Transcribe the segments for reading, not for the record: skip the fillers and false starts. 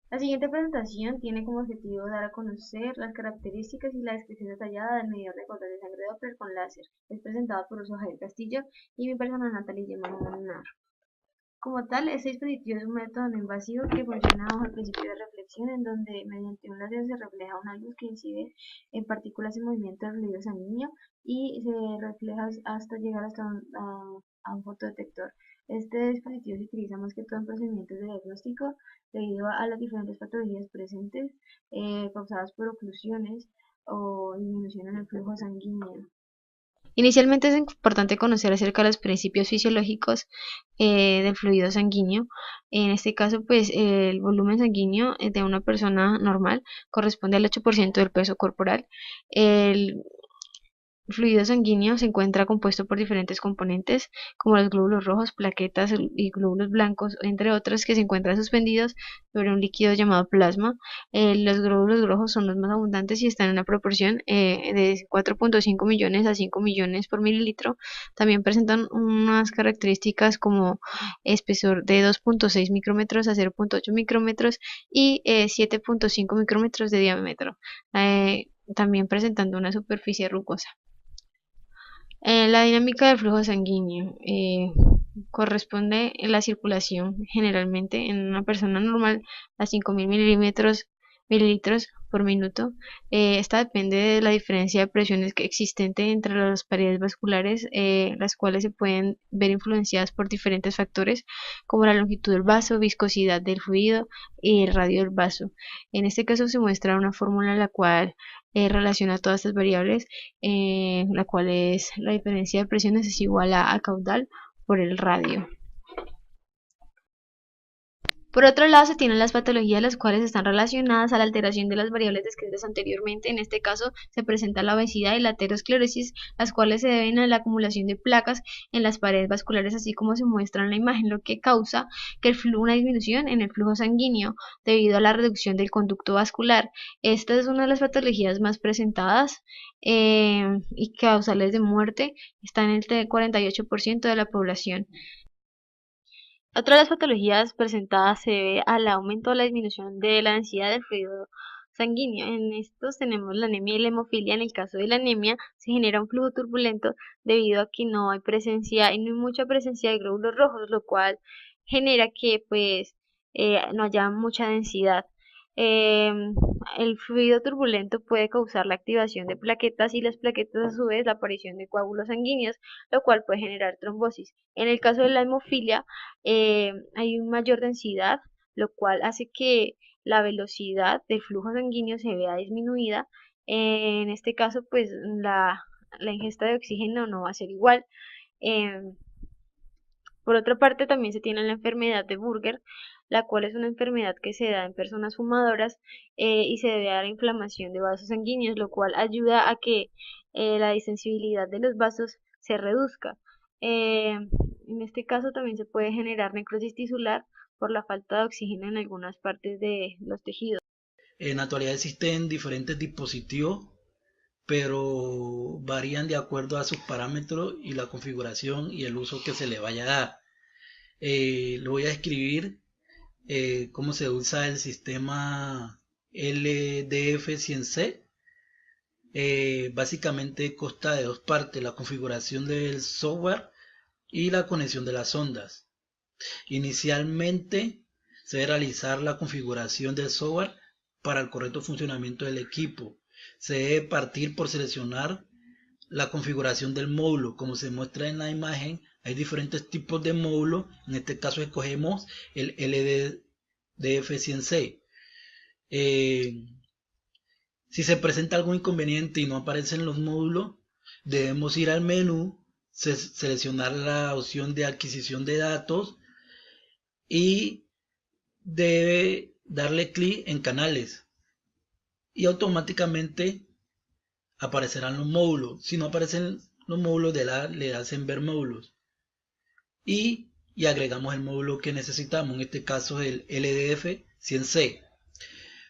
La siguiente presentación tiene como objetivo dar a conocer las características y la descripción detallada del medidor de gotas de sangre Doppler con láser. Es presentado por Uso Javier Castillo y mi persona Natalie Gemma. Como tal, este dispositivo es un método no invasivo que funciona bajo el principio de reflexión, en donde mediante un láser se refleja una luz que incide en partículas en movimiento del fluido sanguíneo y se refleja hasta llegar a un fotodetector. Este dispositivo se utiliza más que todo en procedimientos de diagnóstico debido a las diferentes patologías presentes causadas por oclusiones o disminución en el flujo sanguíneo. Inicialmente es importante conocer acerca de los principios fisiológicos del fluido sanguíneo. En este caso, pues el volumen sanguíneo de una persona normal corresponde al 8% del peso corporal. El fluido sanguíneo se encuentra compuesto por diferentes componentes, como los glóbulos rojos, plaquetas y glóbulos blancos, entre otros, que se encuentran suspendidos sobre un líquido llamado plasma. Los glóbulos rojos son los más abundantes y están en una proporción de 4.5 millones a 5 millones por mililitro. También presentan unas características como espesor de 2.6 micrómetros a 0.8 micrómetros y 7.5 micrómetros de diámetro, también presentando una superficie rugosa. La dinámica del flujo sanguíneo corresponde en la circulación generalmente en una persona normal a 5.000 mililitros por minuto. Esta depende de la diferencia de presiones que existente entre las paredes vasculares, las cuales se pueden ver influenciadas por diferentes factores como la longitud del vaso, viscosidad del fluido y el radio del vaso. En este caso se muestra una fórmula en la cual relaciona todas estas variables, la cual es la diferencia de presiones es igual a caudal por el radio. Por otro lado, se tienen las patologías las cuales están relacionadas a la alteración de las variables descritas anteriormente. En este caso, se presenta la obesidad y la aterosclerosis, las cuales se deben a la acumulación de placas en las paredes vasculares, así como se muestra en la imagen, lo que causa que una disminución en el flujo sanguíneo debido a la reducción del conducto vascular. Esta es una de las patologías más presentadas y causales de muerte. Está en el 48% de la población. Otra de las patologías presentadas se debe al aumento o la disminución de la densidad del fluido sanguíneo. En estos tenemos la anemia y la hemofilia. En el caso de la anemia se genera un flujo turbulento debido a que no hay presencia y no hay mucha presencia de glóbulos rojos, lo cual genera que pues no haya mucha densidad. Em, el fluido turbulento puede causar la activación de plaquetas y las plaquetas a su vez la aparición de coágulos sanguíneos, lo cual puede generar trombosis. En el caso de la hemofilia, hay una mayor densidad, lo cual hace que la velocidad del flujo sanguíneo se vea disminuida. En este caso, pues la ingesta de oxígeno no va a ser igual. Em, por otra parte, también se tiene la enfermedad de Burger, la cual es una enfermedad que se da en personas fumadoras y se debe a la inflamación de vasos sanguíneos, lo cual ayuda a que la distensibilidad de los vasos se reduzca. En este caso también se puede generar necrosis tisular por la falta de oxígeno en algunas partes de los tejidos. En la actualidad existen diferentes dispositivos, pero varían de acuerdo a sus parámetros y la configuración y el uso que se le vaya a dar. Le voy a describir cómo se usa el sistema LDF100C. Básicamente consta de dos partes: la configuración del software y la conexión de las ondas. Inicialmente se debe realizar la configuración del software para el correcto funcionamiento del equipo. Se debe partir por seleccionar la configuración del módulo. Como se muestra en la imagen, hay diferentes tipos de módulos. En este caso escogemos el LDF100C. Si se presenta algún inconveniente y no aparecen los módulos, debemos ir al menú, seleccionar la opción de adquisición de datos y debe darle clic en canales y automáticamente aparecerán los módulos. Si no aparecen los módulos, le hacen ver módulos y agregamos el módulo que necesitamos, en este caso el LDF100C.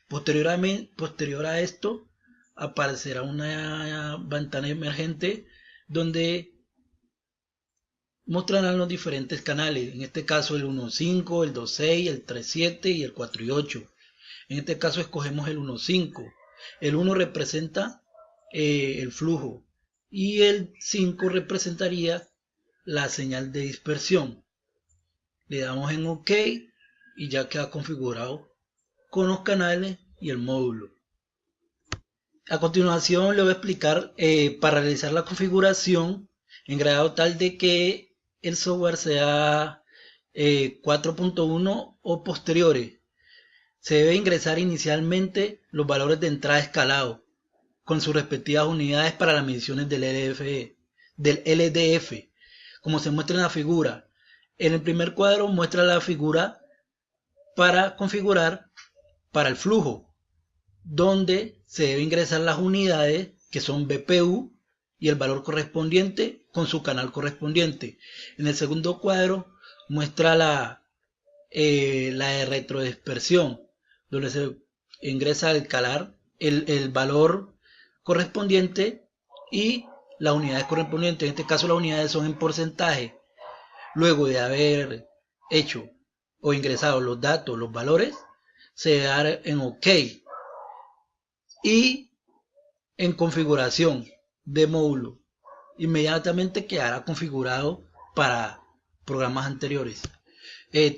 Posterior a esto aparecerá una ventana emergente donde mostrarán los diferentes canales, en este caso el 1.5, el 2.6, el 3.7 y el 4.8. En este caso escogemos el 1,5. El 1 representa el flujo y el 5 representaría la señal de dispersión. Le damos en OK y ya queda configurado con los canales y el módulo. A continuación le voy a explicar para realizar la configuración en grado tal de que el software sea 4.1 o posteriores. Se debe ingresar inicialmente los valores de entrada escalado con sus respectivas unidades para las mediciones del LDF, como se muestra en la figura. En el primer cuadro muestra la figura para configurar para el flujo, donde se debe ingresar las unidades que son BPU y el valor correspondiente con su canal correspondiente. En el segundo cuadro muestra la de retrodispersión, donde se ingresa el valor correspondiente y las unidades correspondientes. En este caso las unidades son en porcentaje. Luego de haber hecho o ingresado los datos, los valores, se da en OK y en configuración de módulo. Inmediatamente quedará configurado para programas anteriores.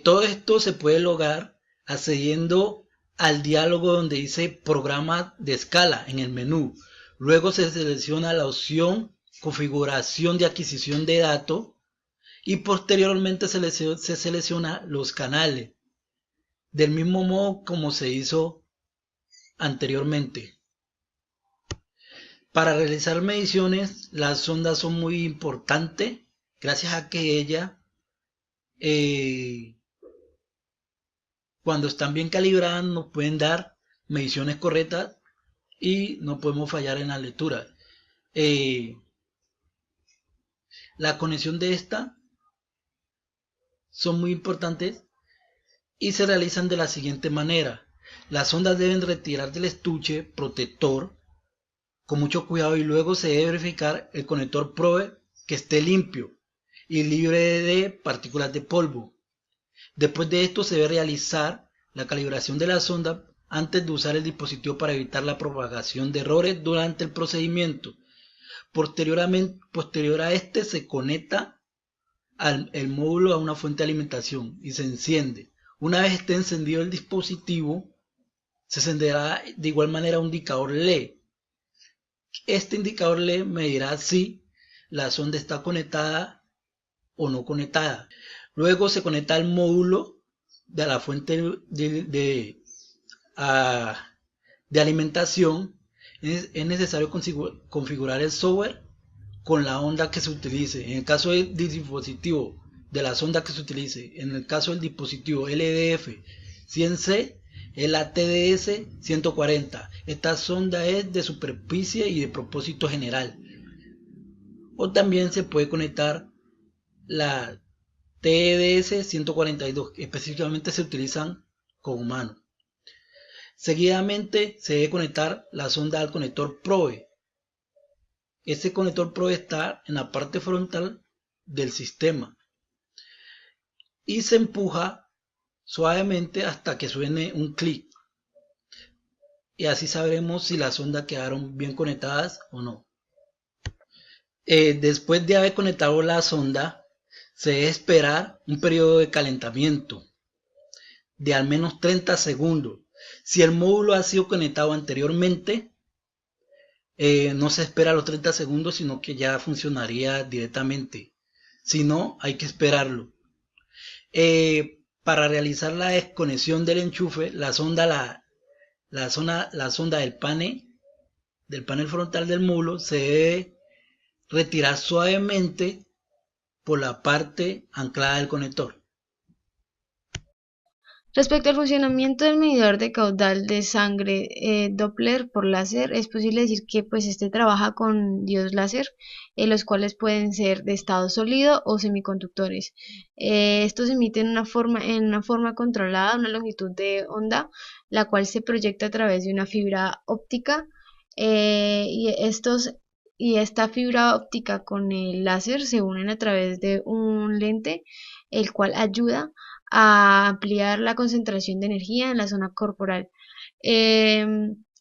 Todo esto se puede lograr accediendo al diálogo donde dice programa de escala en el menú. Luego se selecciona la opción configuración de adquisición de datos y posteriormente se selecciona los canales, del mismo modo como se hizo anteriormente. Para realizar mediciones, las sondas son muy importantes, gracias a que ellas, cuando están bien calibradas, nos pueden dar mediciones correctas y no podemos fallar en la lectura. La conexión de esta son muy importantes y se realizan de la siguiente manera. Las sondas deben retirar del estuche protector con mucho cuidado y luego se debe verificar el conector probe que esté limpio y libre de partículas de polvo. Después de esto se debe realizar la calibración de la sonda antes de usar el dispositivo para evitar la propagación de errores durante el procedimiento. Posterior a este se conecta el módulo a una fuente de alimentación y se enciende. Una vez esté encendido el dispositivo, se encenderá de igual manera un indicador LED. Este indicador LED medirá si la sonda está conectada o no conectada. Luego se conecta al módulo de la fuente de alimentación. Es necesario configurar el software con la onda que se utilice. En el caso del dispositivo, de la sonda que se utilice, en el caso del dispositivo LDF 100C, es la TDS 140. Esta sonda es de superficie y de propósito general. O también se puede conectar la TDS 142, que específicamente se utilizan con humanos. Seguidamente se debe conectar la sonda al conector probe. Este conector probe está en la parte frontal del sistema y se empuja suavemente hasta que suene un clic, y así sabremos si las sondas quedaron bien conectadas o no. Después de haber conectado la sonda, se debe esperar un periodo de calentamiento de al menos 30 segundos. Si el módulo ha sido conectado anteriormente, no se espera los 30 segundos, sino que ya funcionaría directamente. Si no, hay que esperarlo. Para realizar la desconexión del enchufe, la sonda del panel frontal del módulo se debe retirar suavemente por la parte anclada del conector. Respecto al funcionamiento del medidor de caudal de sangre Doppler por láser, es posible decir que pues este trabaja con diodos láser, los cuales pueden ser de estado sólido o semiconductores. Estos emiten en una forma controlada una longitud de onda, la cual se proyecta a través de una fibra óptica, y esta fibra óptica con el láser se unen a través de un lente, el cual ayuda a ampliar la concentración de energía en la zona corporal.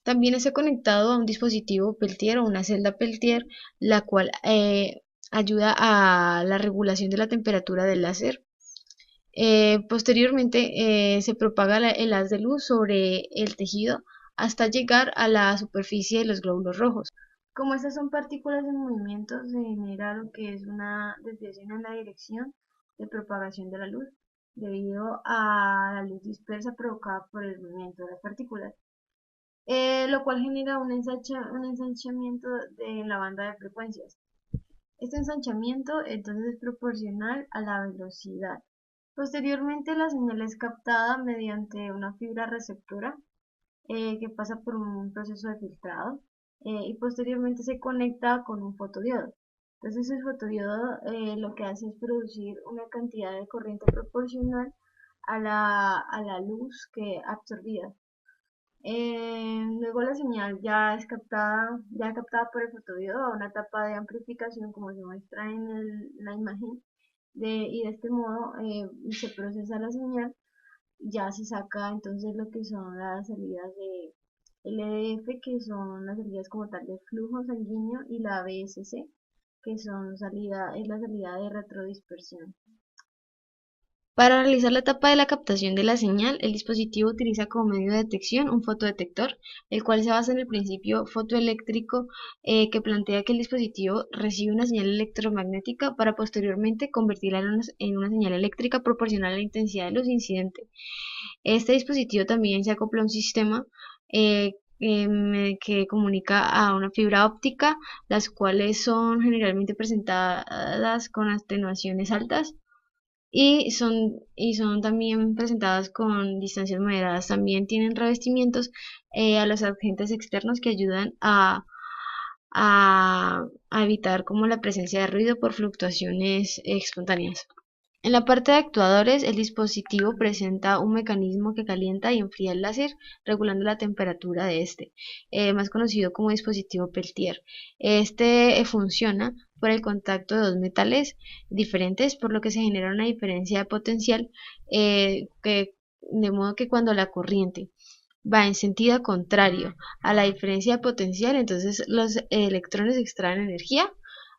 También está conectado a un dispositivo Peltier o una celda Peltier, la cual ayuda a la regulación de la temperatura del láser. Posteriormente se propaga el haz de luz sobre el tejido hasta llegar a la superficie de los glóbulos rojos. Como estas son partículas en movimiento, se genera lo que es una desviación en la dirección de propagación de la luz, debido a la luz dispersa provocada por el movimiento de las partículas, lo cual genera un ensanchamiento de la banda de frecuencias. Este ensanchamiento entonces es proporcional a la velocidad. Posteriormente la señal es captada mediante una fibra receptora que pasa por un proceso de filtrado y posteriormente se conecta con un fotodiodo. Entonces el fotodiodo lo que hace es producir una cantidad de corriente proporcional a la luz que absorbida. Luego la señal ya es captada por el fotodiodo a una etapa de amplificación como se muestra en la imagen y de este modo se procesa la señal, ya se saca entonces lo que son las salidas de LDF, que son las salidas como tal de flujo sanguíneo, y la BSC, que es la salida de retrodispersión. Para realizar la etapa de la captación de la señal, el dispositivo utiliza como medio de detección un fotodetector, el cual se basa en el principio fotoeléctrico que plantea que el dispositivo recibe una señal electromagnética para posteriormente convertirla en una señal eléctrica proporcional a la intensidad de luz incidente. Este dispositivo también se acopla a un sistema que comunica a una fibra óptica, las cuales son generalmente presentadas con atenuaciones altas y son también presentadas con distancias moderadas. También tienen revestimientos a los agentes externos que ayudan a evitar como la presencia de ruido por fluctuaciones espontáneas. En la parte de actuadores, el dispositivo presenta un mecanismo que calienta y enfría el láser, regulando la temperatura de este, más conocido como dispositivo Peltier. Este funciona por el contacto de dos metales diferentes, por lo que se genera una diferencia de potencial, de modo que cuando la corriente va en sentido contrario a la diferencia de potencial, entonces los electrones extraen energía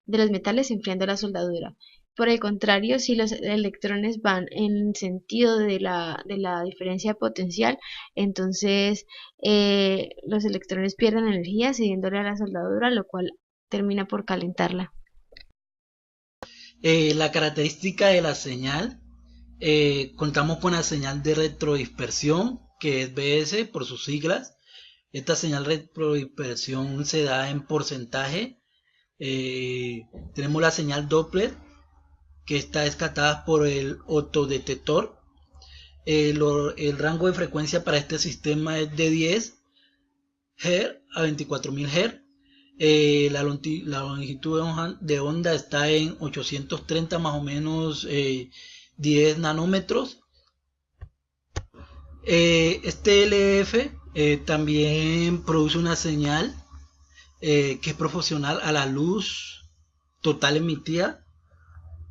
de los metales enfriando la soldadura. Por el contrario, si los electrones van en sentido de la diferencia potencial, entonces los electrones pierden energía cediéndole a la soldadura, lo cual termina por calentarla. La característica de la señal, contamos con la señal de retrodispersión, que es BS por sus siglas. Esta señal de retrodispersión se da en porcentaje. Tenemos la señal Doppler, que está descartada por el autodetector. El rango de frecuencia para este sistema es de 10 Hz a 24.000 Hz. La longitud de onda está en 830 más o menos 10 nanómetros. Este LF también produce una señal que es proporcional a la luz total emitida,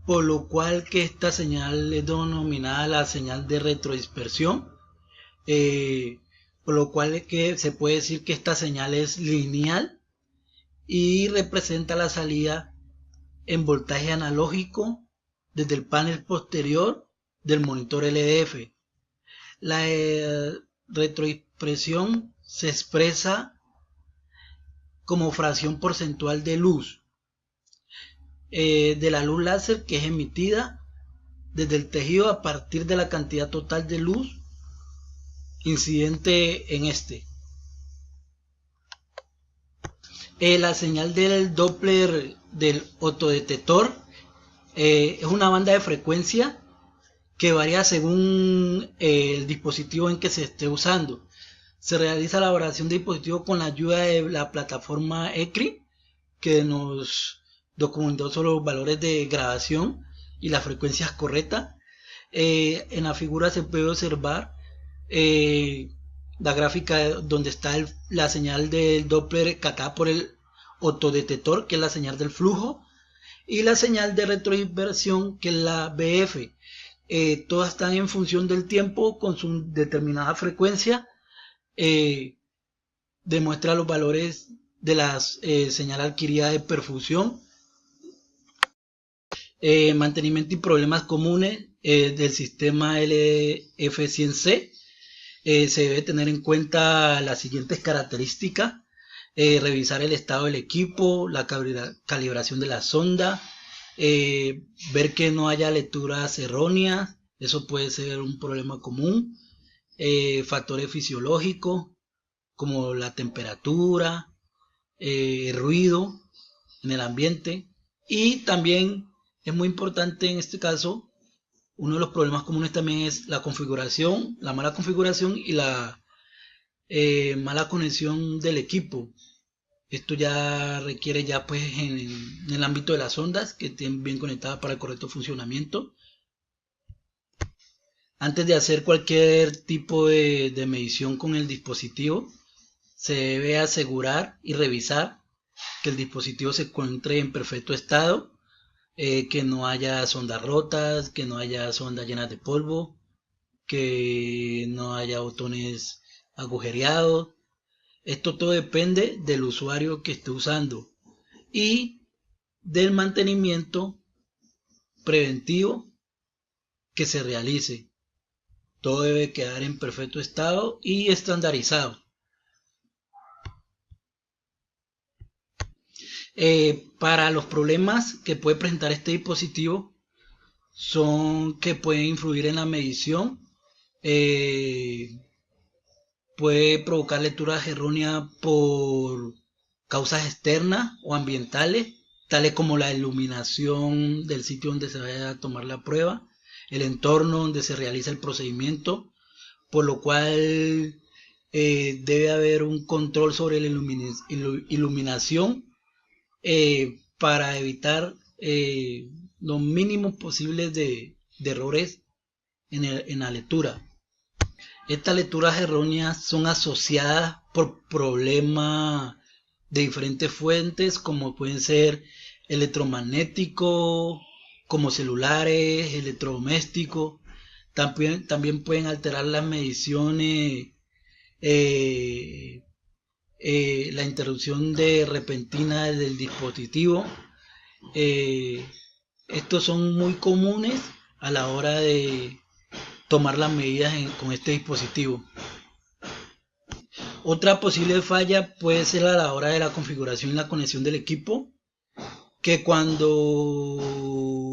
por lo cual que esta señal es denominada la señal de retrodispersión, por lo cual es que se puede decir que esta señal es lineal y representa la salida en voltaje analógico desde el panel posterior del monitor LDF. La retrodispersión se expresa como fracción porcentual de luz de la luz láser que es emitida desde el tejido a partir de la cantidad total de luz incidente en este. La señal del Doppler del autodetector es una banda de frecuencia que varía según el dispositivo en que se esté usando. Se realiza la elaboración del dispositivo con la ayuda de la plataforma ECRI, que nos documentó sobre los valores de grabación y las frecuencias correctas. En la figura se puede observar la gráfica donde está la señal del Doppler captada por el autodetector, que es la señal del flujo, y la señal de retrodispersión, que es la BF. todas están en función del tiempo con su determinada frecuencia. Demuestra los valores de la señal adquirida de perfusión, mantenimiento y problemas comunes del sistema LF100C. Se debe tener en cuenta las siguientes características: revisar el estado del equipo, la calibración de la sonda, ver que no haya lecturas erróneas, eso puede ser un problema común, factores fisiológicos como la temperatura, ruido en el ambiente, y también es muy importante en este caso, uno de los problemas comunes también es la configuración, la mala configuración y la mala conexión del equipo. Esto ya requiere ya pues en el ámbito de las ondas que estén bien conectadas para el correcto funcionamiento. Antes de hacer cualquier tipo de medición con el dispositivo, se debe asegurar y revisar que el dispositivo se encuentre en perfecto estado, que no haya sondas rotas, que no haya sondas llenas de polvo, que no haya botones agujereados. Esto todo depende del usuario que esté usando y del mantenimiento preventivo que se realice. Todo debe quedar en perfecto estado y estandarizado. Para los problemas que puede presentar este dispositivo son que pueden influir en la medición, puede provocar lecturas erróneas por causas externas o ambientales, tales como la iluminación del sitio donde se vaya a tomar la prueba, el entorno donde se realiza el procedimiento, por lo cual debe haber un control sobre la iluminación para evitar lo mínimo posible de errores en la lectura. Estas lecturas erróneas son asociadas por problemas de diferentes fuentes, como pueden ser electromagnéticos, como celulares, electrodomésticos. También pueden alterar las mediciones, la interrupción repentina del dispositivo. Estos son muy comunes a la hora de tomar las medidas con este dispositivo. Otra posible falla puede ser a la hora de la configuración y la conexión del equipo, que cuando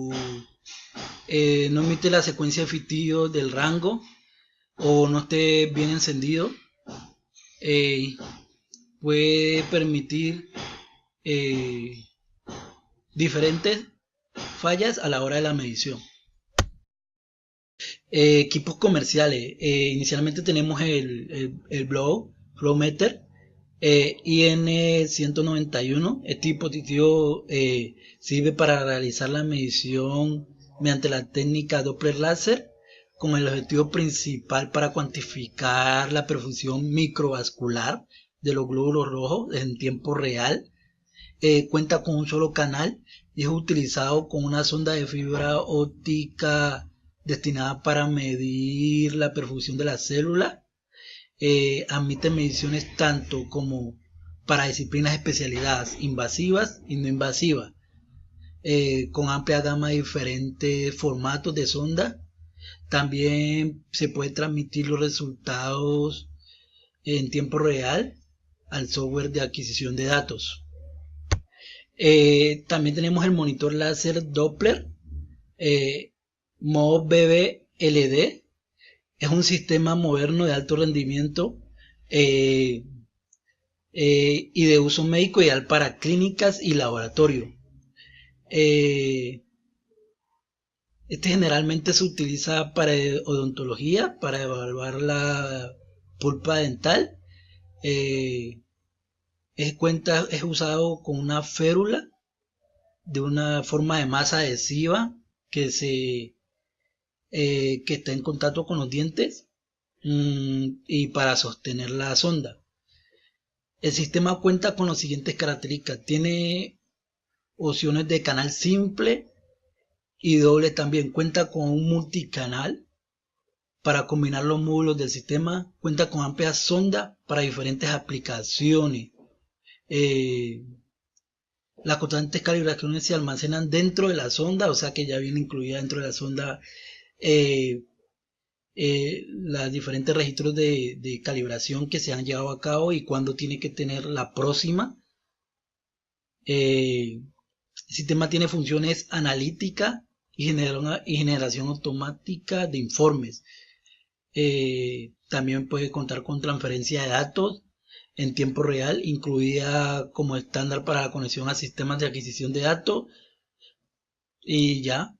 no emite la secuencia de pitidos del rango o no esté bien encendido, puede permitir diferentes fallas a la hora de la medición. Equipos comerciales. Inicialmente tenemos el Flow Meter IN191. Este dispositivo sirve para realizar la medición mediante la técnica Doppler láser, con el objetivo principal para cuantificar la perfusión microvascular de los glóbulos rojos en tiempo real. Cuenta con un solo canal y es utilizado con una sonda de fibra óptica destinada para medir la perfusión de la célula. Admite mediciones tanto como para disciplinas especializadas, invasivas y no invasivas, con amplia gama de diferentes formatos de sonda. También se puede transmitir los resultados en tiempo real al software de adquisición de datos. También tenemos el monitor láser Doppler modo BB-LD. Es un sistema moderno de alto rendimiento y de uso médico, ideal para clínicas y laboratorio. Este generalmente se utiliza para odontología, para evaluar la pulpa dental. Es usado con una férula de una forma de masa adhesiva que está en contacto con los dientes y para sostener la sonda. El sistema cuenta con las siguientes características: tiene opciones de canal simple y doble también. Cuenta con un multicanal para combinar los módulos del sistema. Cuenta con amplia sonda para diferentes aplicaciones. Las constantes calibraciones se almacenan dentro de la sonda, o sea que ya viene incluida dentro de la sonda eh, los diferentes registros de calibración que se han llevado a cabo y cuándo tiene que tener la próxima. El sistema tiene funciones analíticas y generación automática de informes. También puede contar con transferencia de datos en tiempo real, incluida como estándar para la conexión a sistemas de adquisición de datos. Y ya,